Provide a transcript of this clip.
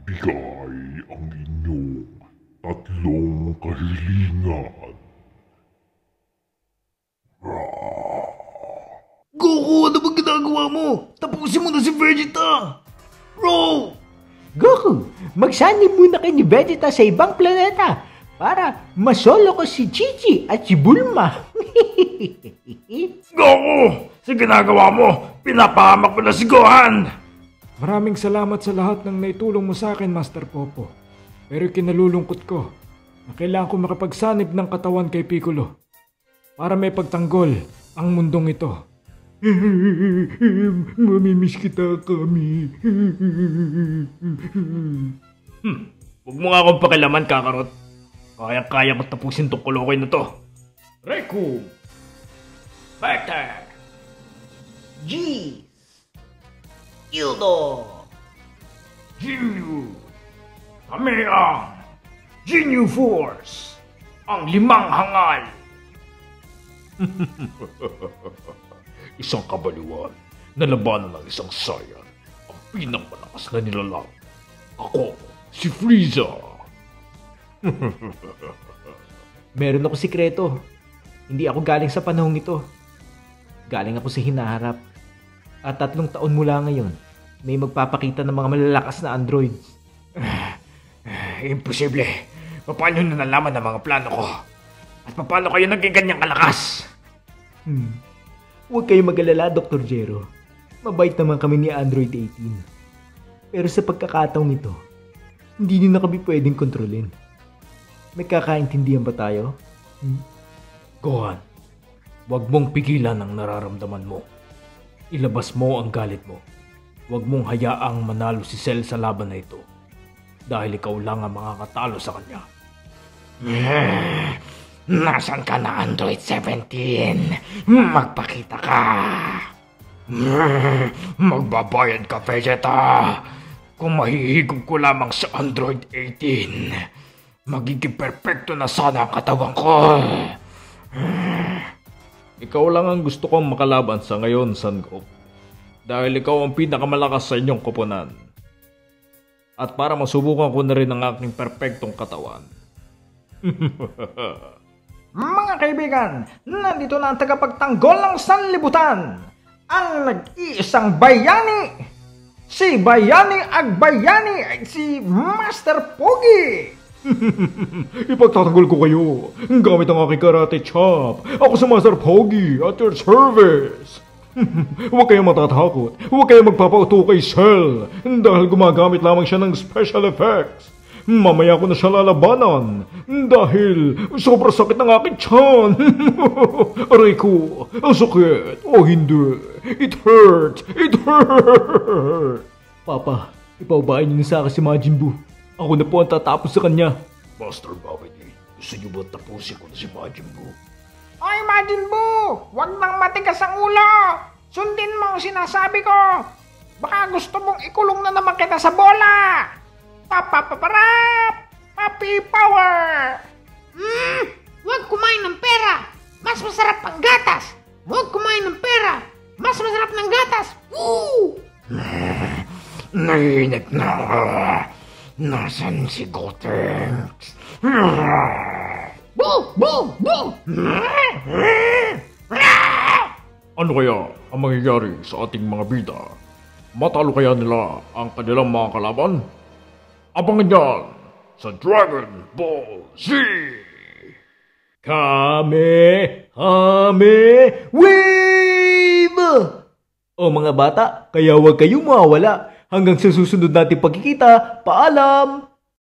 Ibigay ang inyong tatlong kahilingan. Goku, ano bang ginagawa mo? Tapusin mo na si Vegeta! Bro! Goku, magsanib muna kay ni Vegeta sa ibang planeta para masolo ko si Chichi at si Bulma. Goku! Sa ginagawa mo, pinapahamak mo na si Gohan! Maraming salamat sa lahat ng naitulong mo sa akin, Master Popo. Pero kinalulungkot ko na kailangan ko makapagsanib ng katawan kay Piccolo para may pagtanggol ang mundong ito. Mamimiss kita, Kami. Huwag mo nga akong pakilaman, Kakarot. Kaya-kaya ko tapusin tong kulokoy na to. Reku! Vector! G. Ildo. Ginyu! Kami ang Ginyu Force! Ang limang hangal! Isang kabaliwan na labanan ng isang Saiyan. Ang pinakamalakas na nilalang. Ako, si Frieza! Meron ako sikreto. Hindi ako galing sa panahong ito. Galing ako sa hinaharap. At 3 taon mula ngayon, may magpapakita ng mga malalakas na androids. Imposible. Paano nyo nalaman ang mga plano ko? At paano kayo naging ganyang kalakas? Huwag kayong mag-alala, Dr. Jero. Mabait naman kami ni Android 18. Pero sa pagkakataong ito, hindi nyo na kami pwedeng kontrolin. May kakaintindihan ba tayo? Gohan, huwag mong pigilan ang nararamdaman mo. Ilabas mo ang galit mo. Huwag mong hayaang manalo si Cell sa laban na ito. Dahil ikaw lang ang makakatalo sa kanya. Nasaan ka na, Android 17? Magpakita ka! Magbabayad ka, Vegeta! Kung mahihigog ko lamang sa Android 18, magiging perfecto na sana ang katawan ko! Ikaw lang ang gusto kong makalaban sa ngayon, Son Goku. Dahil ikaw ang pinakamalakas sa inyong koponan. At para masubukan ko na rin ang aking perfectong katawan. Mga kaibigan, nandito na ang tagapagtanggol ng sanlibutan. Ang nag-iisang bayani. Si Bayani Agbayani ay si Master Pogi. Ipagtatanggol ko kayo gamit ang aking karate chop. Ako si Master Pogi at your service. Huwag kayong matatakot. Huwag kayong magpapauto kay Cell dahil gumagamit lamang siya ng special effects. Mamaya ko na siya lalabanan dahil sobrang sakit ng aking tiyan. Aray ko, ang sakit. O hindi, it hurts. It hurts. Papa, ipaubahin niyo na sa akin si Majin Buu. Ako na po ang tatapos sa kanya. Master Babidi, gusto niyo ba tapusin ko na si Majin Buu? Ay, Majin Buu! Huwag nang matigas ang ulo! Sundin mo ang sinasabi ko! Baka gusto mong ikulong na naman kita sa bola! Papapaparap! Papi power! Huwag kumain ng pera! Mas masarap ang gatas! Huwag kumain ng pera! Mas masarap ng gatas! Woo! Naiinip na ako. Nasaan si Gotenks? Boo! Boo! Boo! Ano kaya ang mangyayari sa ating mga bida? Matalo kaya nila ang kanilang mga kalaban? Abangan yan sa Dragon Ball Z! Kame Wave! O mga bata, kaya huwag kayong mawawala. Hanggang sa susunod nating pagkikita, paalam!